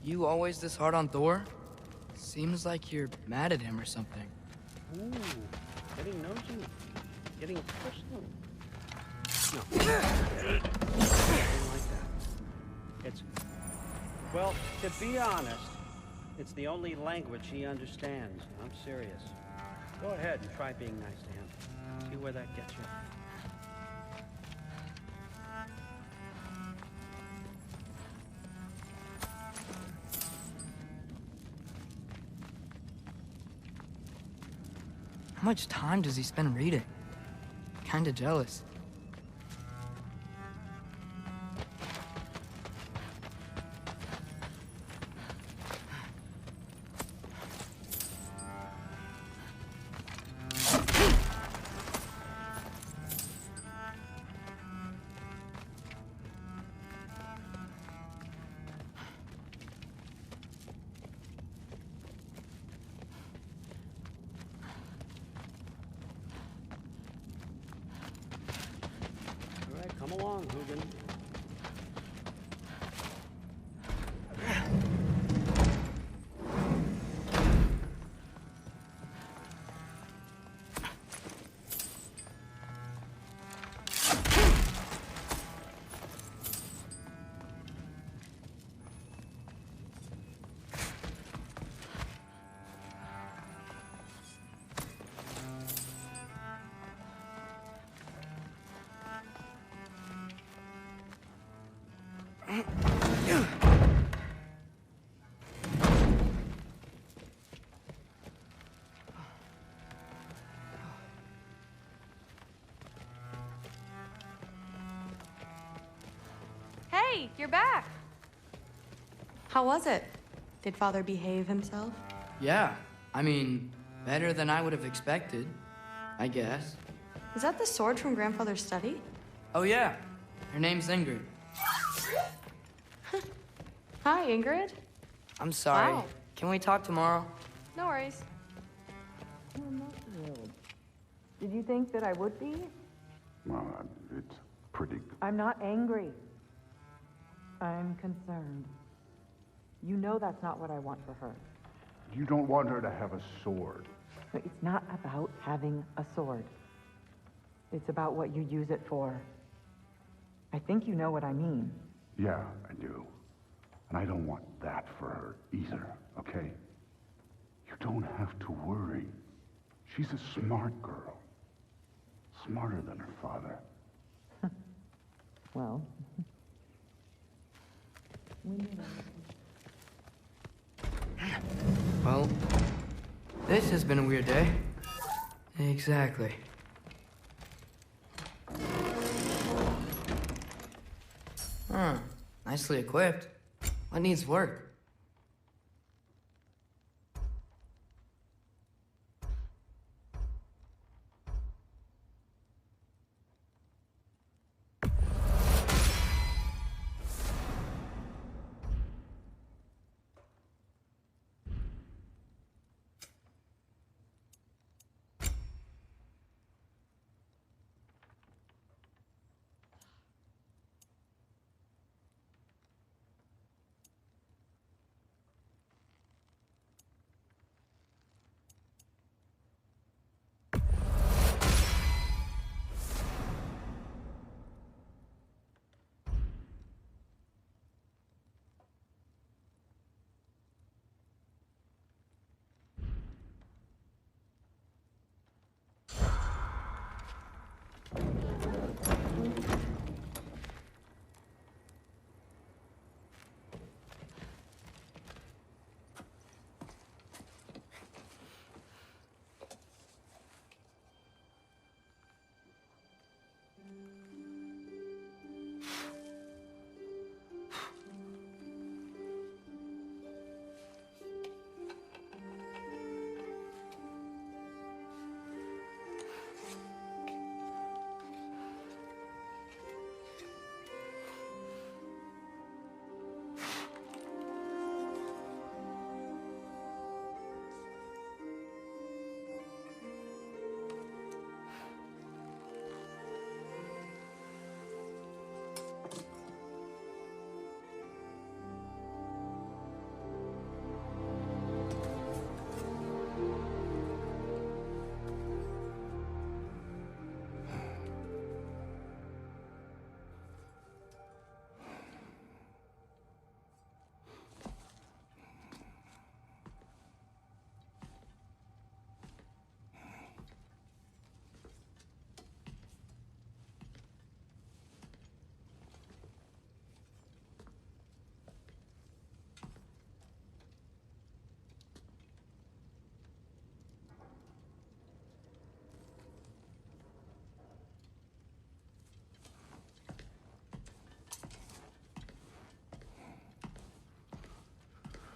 You always this hard on Thor? Seems like you're mad at him or something. Ooh, getting nosy. Getting personal. No. Nothing like that. It's... Well, to be honest, it's the only language he understands. I'm serious. Go ahead and try being nice to him. See where that gets you. How much time does he spend reading? Kinda jealous. Come along, Hoogan. Hey, you're back. How was it? Did Father behave himself? Yeah, I mean, better than I would have expected, I guess. Is that the sword from Grandfather's study? Oh yeah, her name's Ingrid. Hi, Ingrid. I'm sorry. Wow. Can we talk tomorrow? No worries. Did you think that I would be? Well, it's pretty... I'm not angry. I'm concerned. You know that's not what I want for her. You don't want her to have a sword. But it's not about having a sword. It's about what you use it for. I think you know what I mean. Yeah, I do. And I don't want that for her either, okay? You don't have to worry. She's a smart girl. Smarter than her father. Well... Well, this has been a weird day. Exactly. Huh. Nicely equipped. What needs work?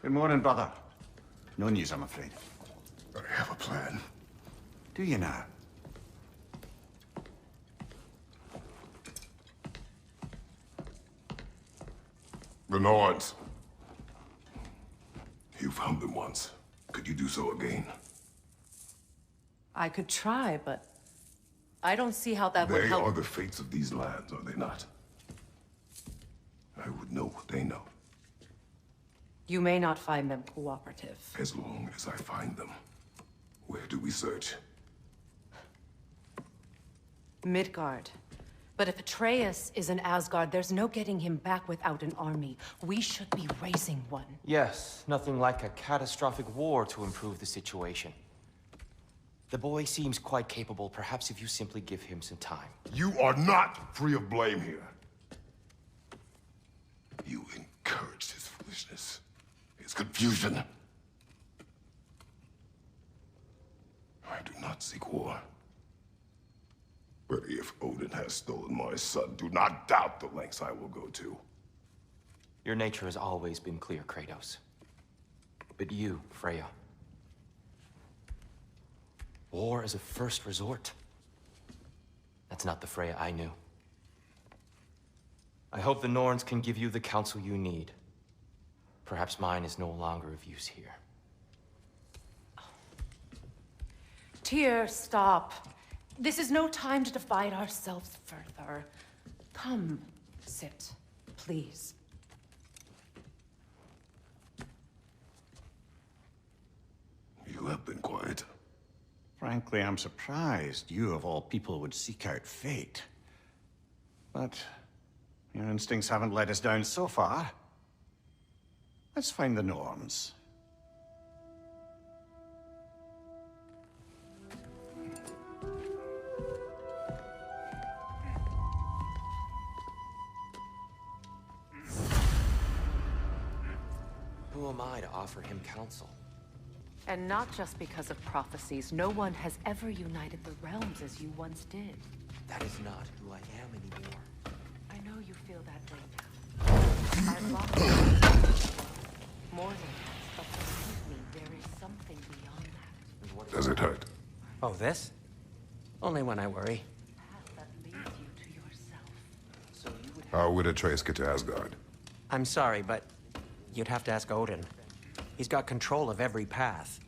Good morning, brother. No news, I'm afraid. I have a plan. Do you now? The Nords. You found them once. Could you do so again? I could try, but I don't see how that would They help. are the fates of these lands, are they not? I would know what they know, You may not find them cooperative. as long as I find them. Where do we search? Midgard. But if Atreus is in Asgard, there's no getting him back without an army. We should be raising one. Yes, nothing like a catastrophic war to improve the situation. The boy seems quite capable, perhaps if you simply give him some time. You are not free of blame here. You encouraged his foolishness, his confusion. I do not seek war. But if Odin has stolen my son, do not doubt the lengths I will go to. Your nature has always been clear, Kratos. But you, Freya. War is a first resort. That's not the Freya I knew. I hope the Norns can give you the counsel you need. Perhaps mine is no longer of use here. Tyr, stop. This is no time to divide ourselves further. Come, sit, please. You have been quiet. Frankly, I'm surprised you, of all people, would seek out fate. But your instincts haven't let us down so far. Let's find the Norns. Who am I to offer him counsel? And not just because of prophecies. No one has ever united the realms as you once did. That is not who I am anymore. I know you feel that way now. I've lost you. More than that, but believe me, there is something beyond that. Does it hurt? Oh, this? Only when I worry. Path that leads you to yourself. So you would How would Atreus get to Asgard? I'm sorry, but you'd have to ask Odin. He's got control of every path.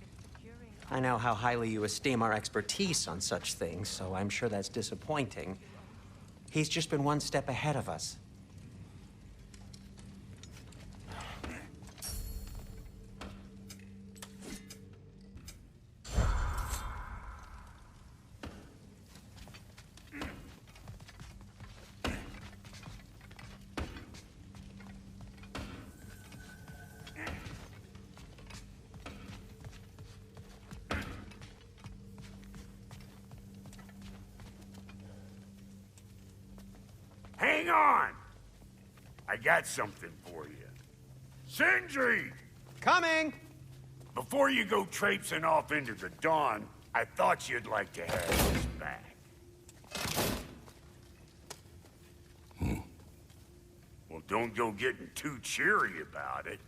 I know how highly you esteem our expertise on such things, so I'm sure that's disappointing. He's just been one step ahead of us. Hang on! I got something for you. Sindri! Coming! Before you go traipsing off into the dawn, I thought you'd like to have this back. Well, don't go getting too cheery about it.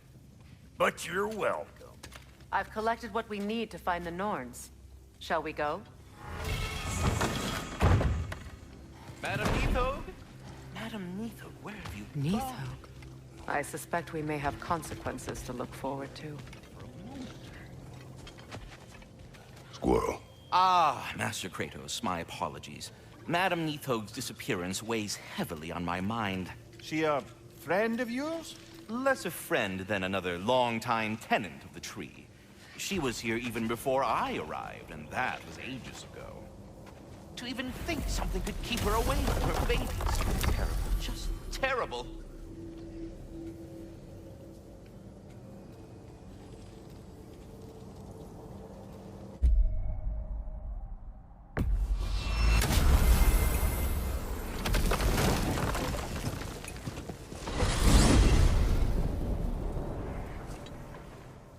But you're welcome. I've collected what we need to find the Norns. Shall we go? Madam Nithog? Madam Nithog, where have you gone? Nithog? I suspect we may have consequences to look forward to. Squirrel. Ah, Master Kratos, my apologies. Madam Nithog's disappearance weighs heavily on my mind. She a friend of yours? Less a friend than another longtime tenant of the tree. She was here even before I arrived, and that was ages ago. To even think something could keep her away from her babies. Terrible, just terrible.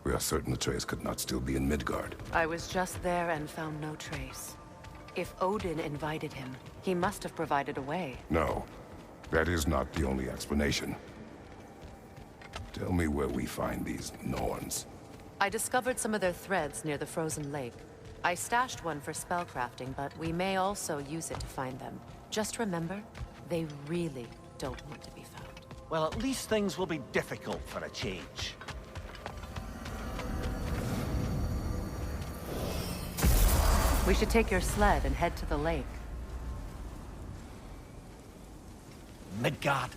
We are certain Atreus could not still be in Midgard. I was just there and found no trace. If Odin invited him, he must have provided a way. No, that is not the only explanation. Tell me where we find these Norns. I discovered some of their threads near the frozen lake. I stashed one for spellcrafting, but we may also use it to find them. Just remember, they really don't want to be found. Well, at least things will be difficult for a change. We should take your sled and head to the lake. Midgard.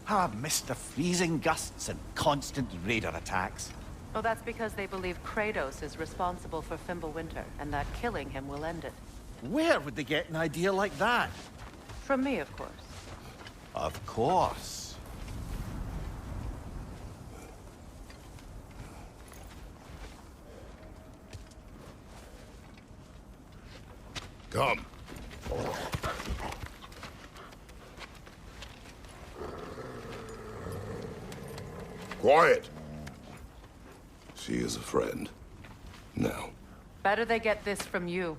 How I've missed the freezing gusts and constant raider attacks. Oh, that's because they believe Kratos is responsible for Fimbulwinter, and that killing him will end it. Where would they get an idea like that? From me, of course. Of course. Come. Quiet. She is a friend. Now. Better they get this from you.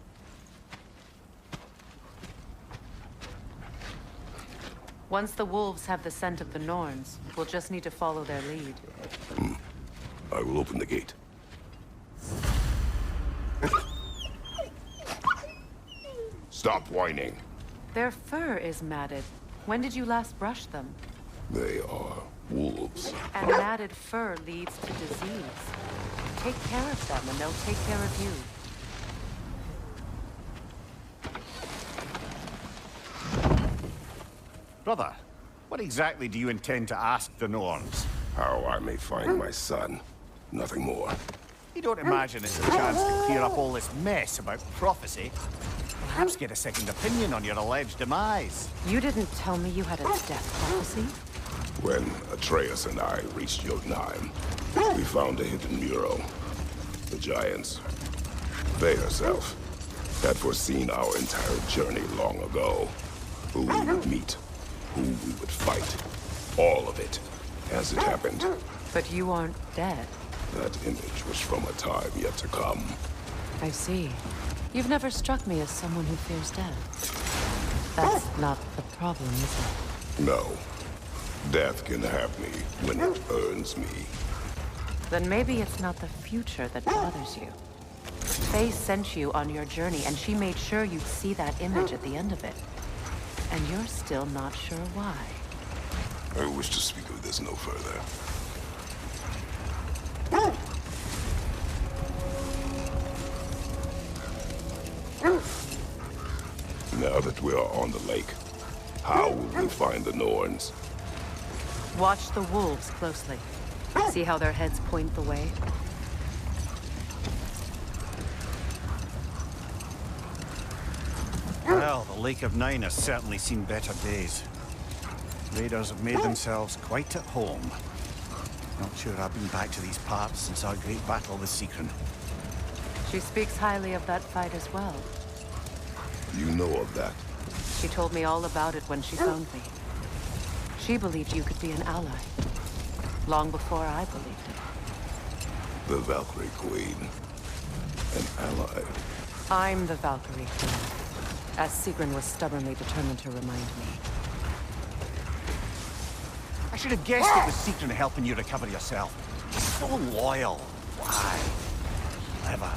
Once the wolves have the scent of the Norns, we'll just need to follow their lead. I will open the gate. Stop whining. Their fur is matted. When did you last brush them? They are wolves. And matted fur leads to disease. Take care of them and they'll take care of you. Brother, what exactly do you intend to ask the Norns? How I may find my son. Nothing more. You don't imagine it's a chance to clear up all this mess about prophecy? Perhaps get a second opinion on your alleged demise. You didn't tell me you had a death prophecy? When Atreus and I reached Jotunheim, we found a hidden mural. The Giants, they herself, had foreseen our entire journey long ago. Who we would meet, who we would fight. All of it, as it happened. But you aren't dead. That image was from a time yet to come. I see. You've never struck me as someone who fears death. That's not the problem, is it? No. Death can have me when it earns me. Then maybe it's not the future that bothers you. Faye sent you on your journey, and she made sure you'd see that image at the end of it. And you're still not sure why. I wish to speak of this no further. Now that we are on the lake, how will we find the Norns? Watch the wolves closely. See how their heads point the way? Well, the Lake of Nine has certainly seen better days. Raiders have made themselves quite at home. Not sure I've been back to these parts since our great battle with Seekron. She speaks highly of that fight as well. You know of that? She told me all about it when she found me. She believed you could be an ally. Long before I believed it. The Valkyrie Queen. An ally. I'm the Valkyrie Queen, as Seekron was stubbornly determined to remind me. I should have guessed it was Seekron helping you recover yourself. So loyal. Why? Clever.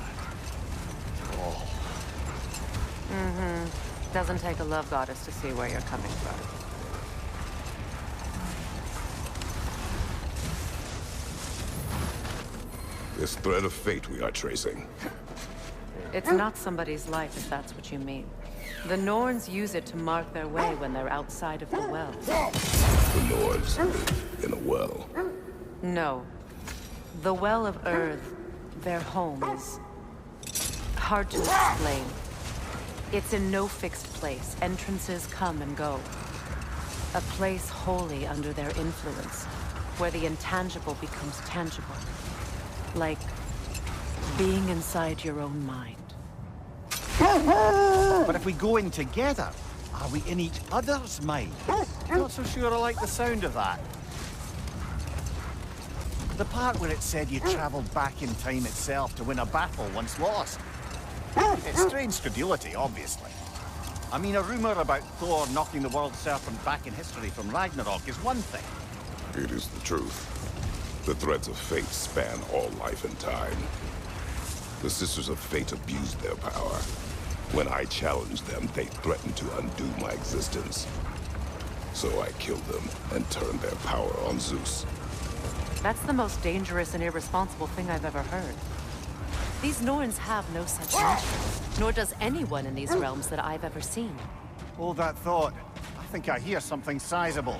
Oh. Mm-hmm. Doesn't take a love goddess to see where you're coming from. This thread of fate we are tracing. It's not somebody's life, if that's what you mean. The Norns use it to mark their way when they're outside of the well. The Norns live in a well. No. The Well of Earth, their home, is hard to explain. It's in no fixed place. Entrances come and go. A place wholly under their influence, where the intangible becomes tangible. Like being inside your own mind. But if we go in together, are we in each other's minds? Not so sure I like the sound of that. The part where it said you travelled back in time itself to win a battle once lost. It's strange credulity, obviously. I mean, a rumour about Thor knocking the world serpent back in history from Ragnarok is one thing. It is the truth. The threads of fate span all life and time. The Sisters of Fate abused their power. When I challenged them, they threatened to undo my existence. So I killed them and turned their power on Zeus. That's the most dangerous and irresponsible thing I've ever heard. These Norns have no such nature, nor does anyone in these realms that I've ever seen. Hold that thought. I think I hear something sizable.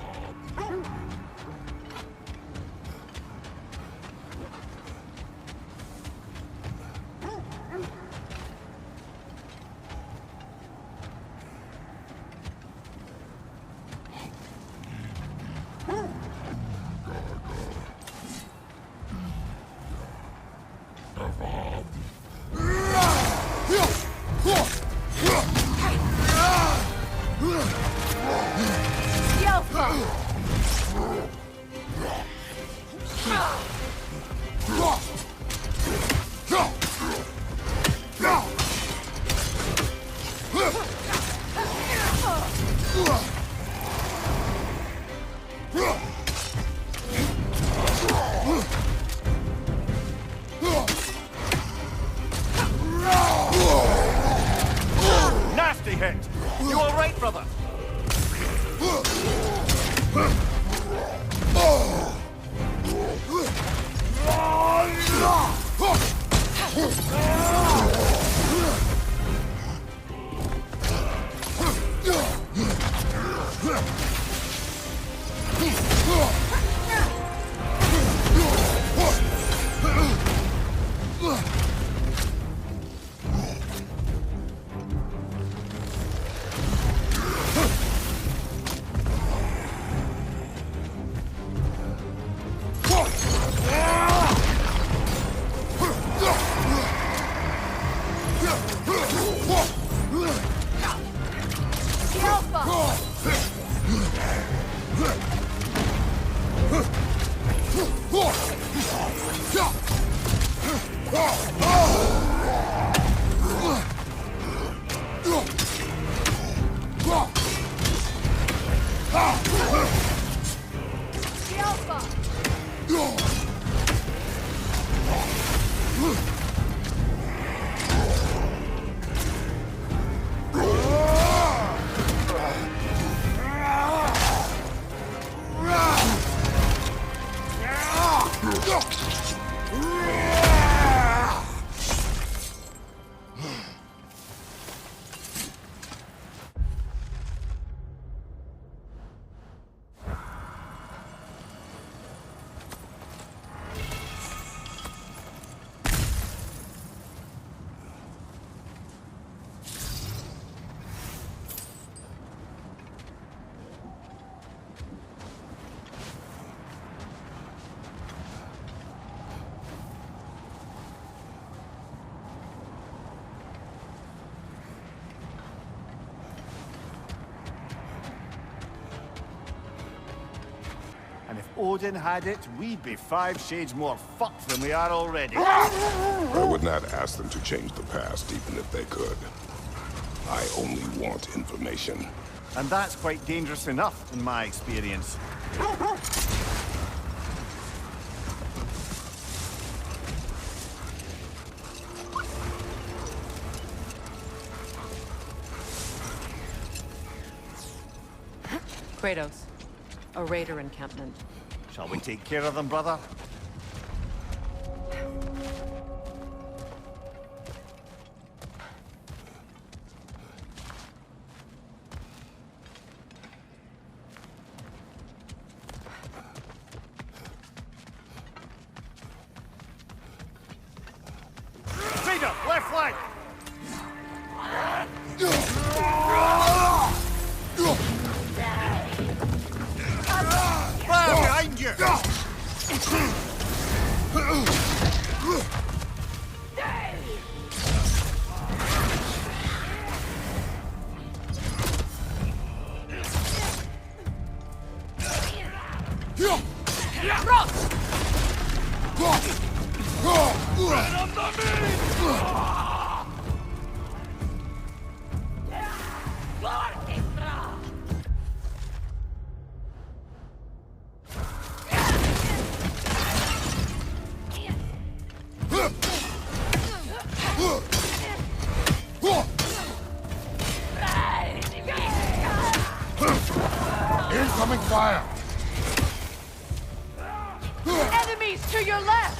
Nasty hit! You all right, brother? And if Odin had it, we'd be 5 shades more fucked than we are already. I would not ask them to change the past, even if they could. I only want information. And that's quite dangerous enough, in my experience. Kratos, a raider encampment. Shall we take care of them, brother? Raider, left flank! Fire behind you! Enemies to your left!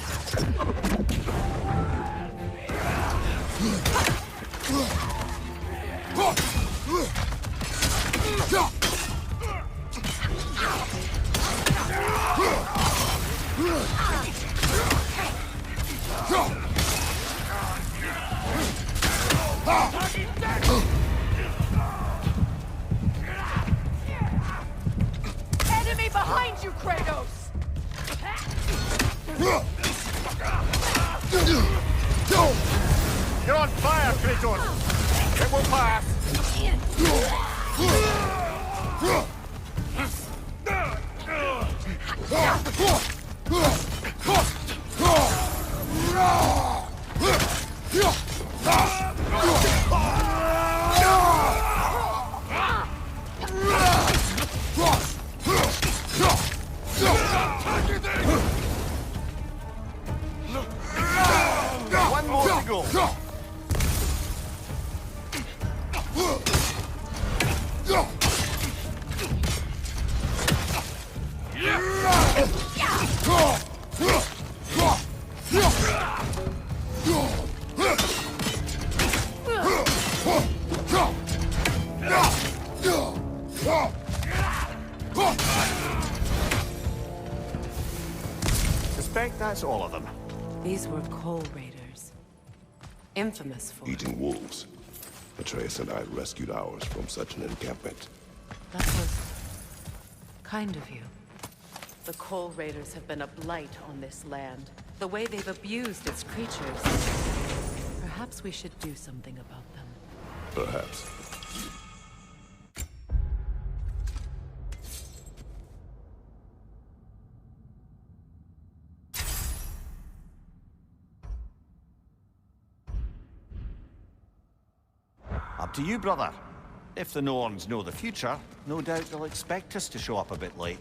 Enemy behind you, Kratos! You're on fire, Kratos! It will pass! One more to go. Suspect that's all of them. These were coal raiders. Infamous for... Eating wolves. Atreus and I rescued ours from such an encampment. That was... kind of you. The coal raiders have been a blight on this land. The way they've abused its creatures. Perhaps we should do something about them. Perhaps. Up to you, brother. If the Norns know the future, no doubt they'll expect us to show up a bit late.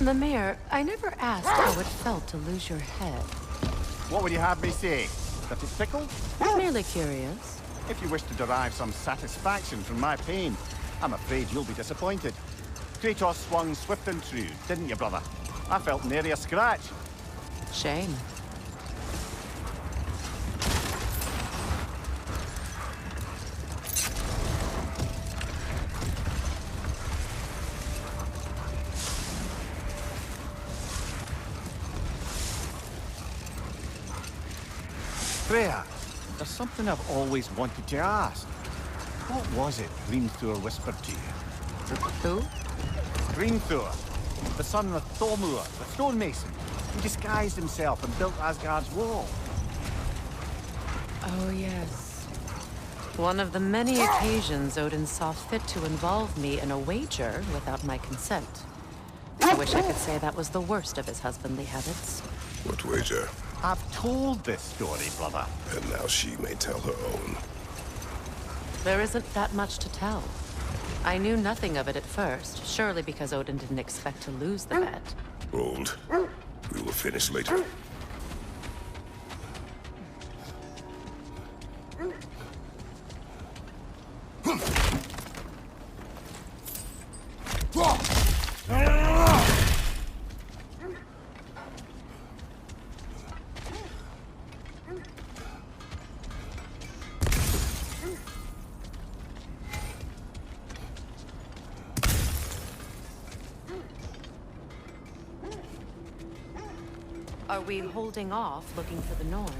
The mayor, I never asked how it felt to lose your head. What would you have me say? That it tickled? Merely curious. If you wish to derive some satisfaction from my pain, I'm afraid you'll be disappointed. Kratos swung swift and true, didn't you, brother? I felt nary a scratch. Shame. Freya, there's something I've always wanted to ask. What was it Hrimthur whispered to you? Who? Hrimthur, the son of Thormur, the stonemason, who disguised himself and built Asgard's wall. Oh, yes. One of the many occasions Odin saw fit to involve me in a wager without my consent. I wish I could say that was the worst of his husbandly habits. What wager? I've told this story, brother. And now she may tell her own. There isn't that much to tell. I knew nothing of it at first, surely because Odin didn't expect to lose the bet. Hold. We will finish later. Are we holding off looking for the Norns?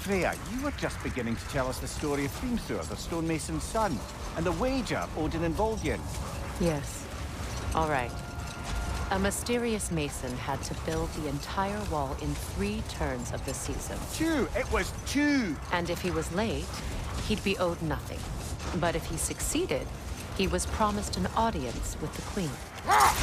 Freya, you were just beginning to tell us the story of Hrimthur, the stonemason's son, and the wager Odin involved you in. Yes. All right. A mysterious mason had to build the entire wall in 3 turns of the season. 2! It was 2! And if he was late, he'd be owed nothing. But if he succeeded, he was promised an audience with the queen.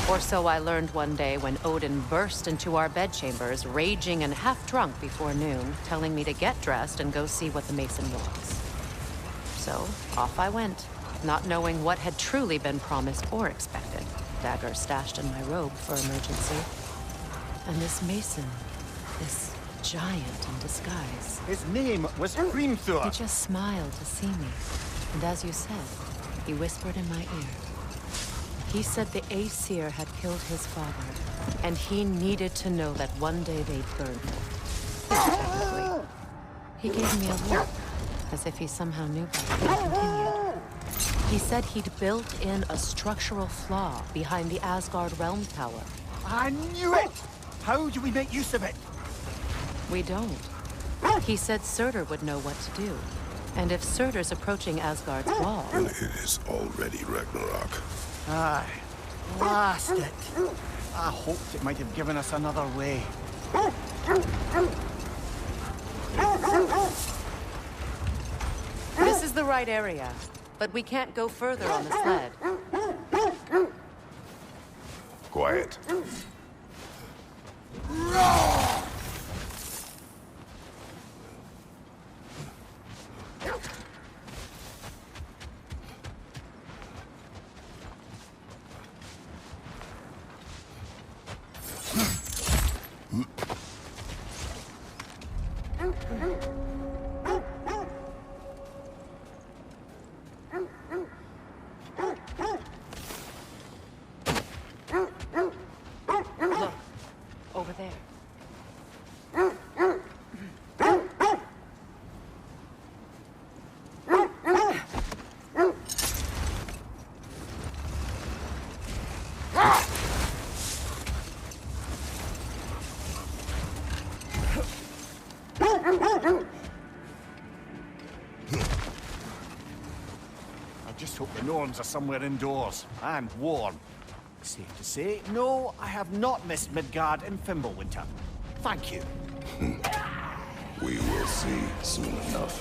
Or so I learned one day when Odin burst into our bedchambers, raging and half-drunk before noon, telling me to get dressed and go see what the mason wants. So, off I went, not knowing what had truly been promised or expected. Dagger stashed in my robe for emergency. And this mason, this giant in disguise. His name was Hrimthur. He just smiled to see me. And as you said, he whispered in my ear. He said the Aesir had killed his father, and he needed to know that one day they'd burn him. Technically. He gave me a look, as if he somehow knew better and continued. He said he'd built in a structural flaw behind the Asgard Realm Tower. I knew it! How do we make use of it? We don't. He said Surtur would know what to do. And if Surtur's approaching Asgard's wall... And it is already Ragnarok. Aye. Blast it! I hoped it might have given us another way. This is the right area, but we can't go further on the sled. Quiet. Look, over there. I just hope the Norns are somewhere indoors and warm. Safe to say, no, I have not missed Midgard in Fimbulwinter. Thank you. We will see soon enough.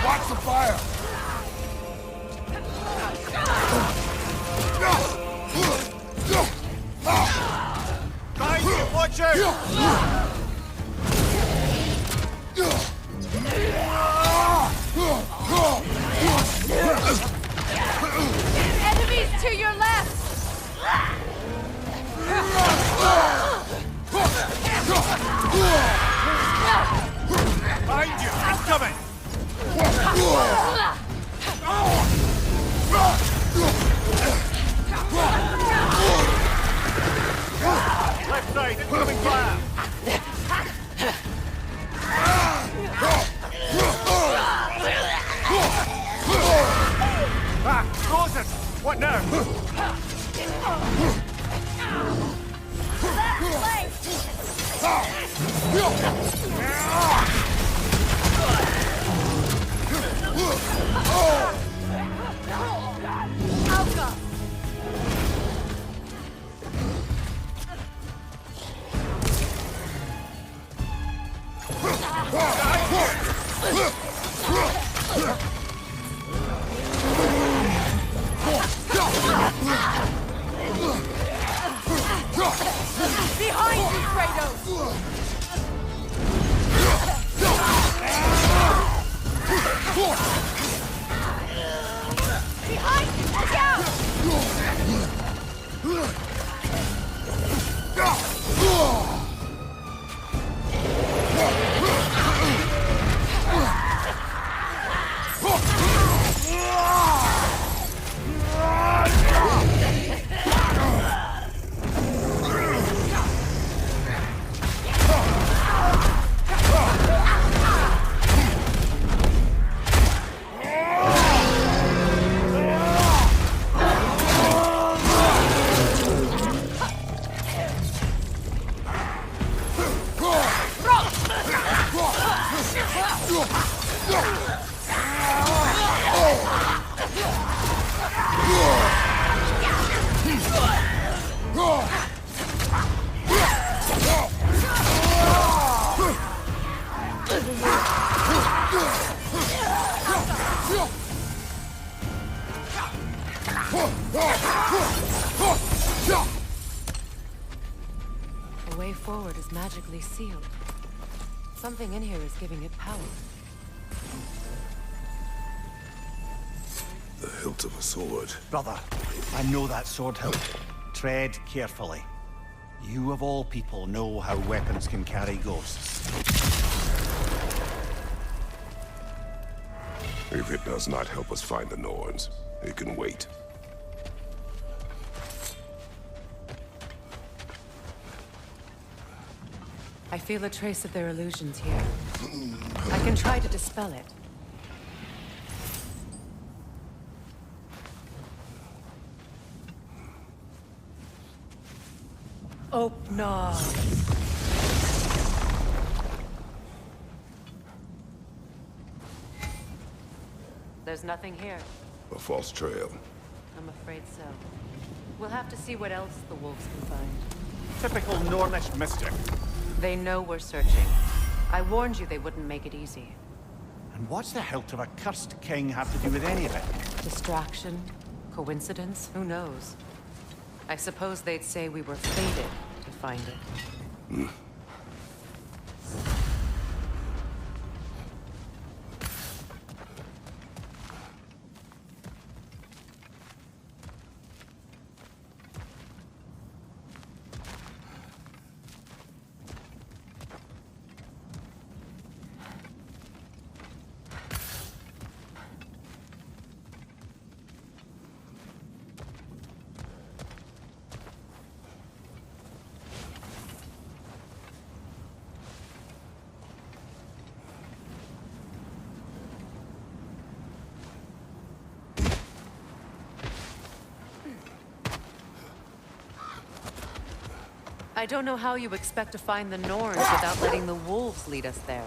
Watch the fire! Guys, watch out! Enemies to your left! Behind you! I'm coming! Left side, incoming fire! Ah, frozen! What now? Behind you, Kratos! forward is magically sealed. Something in here is giving it power. The hilt of a sword. Brother, I know that sword hilt. Tread carefully. You of all people know how weapons can carry ghosts. If it does not help us find the Norns, it can wait. I feel a trace of their illusions here. I can try to dispel it. Oh, no. There's nothing here. A false trail. I'm afraid so. We'll have to see what else the wolves can find. Typical Nornish mischief. They know we're searching. I warned you they wouldn't make it easy. And what's the hilt of a cursed king have to do with any of it? Distraction? Coincidence? Who knows? I suppose they'd say we were fated to find it. I don't know how you expect to find the Norns without letting the wolves lead us there.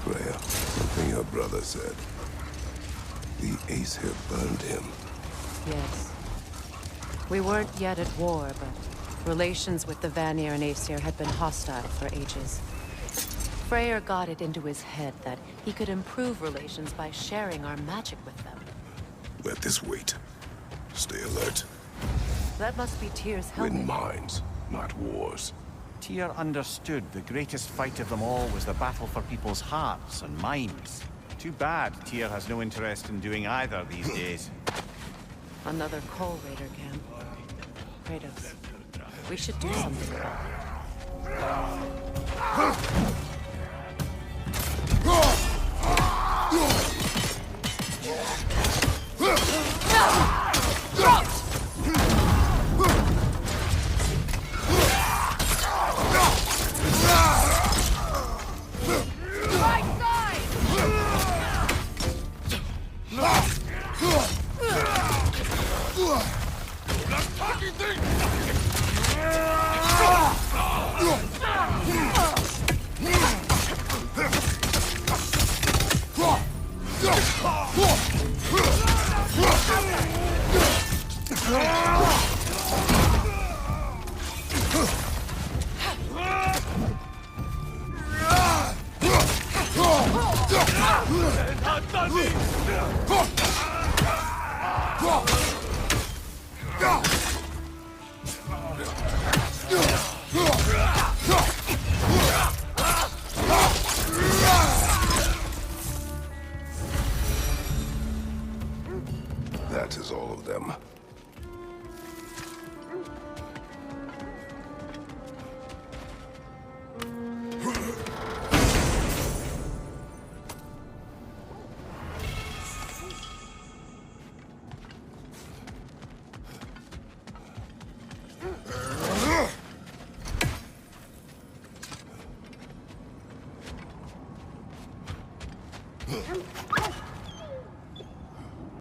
Freya, something your brother said. The Aesir burned him. Yes. We weren't yet at war, but relations with the Vanir and Aesir had been hostile for ages. Freyr got it into his head that he could improve relations by sharing our magic with them. Let this wait. Stay alert. That must be Tyr's helmet. Win minds, not wars. Tyr understood the greatest fight of them all was the battle for people's hearts and minds. Too bad Tyr has no interest in doing either these days. Another Coal Raider camp. Kratos, we should do something about That is all of them.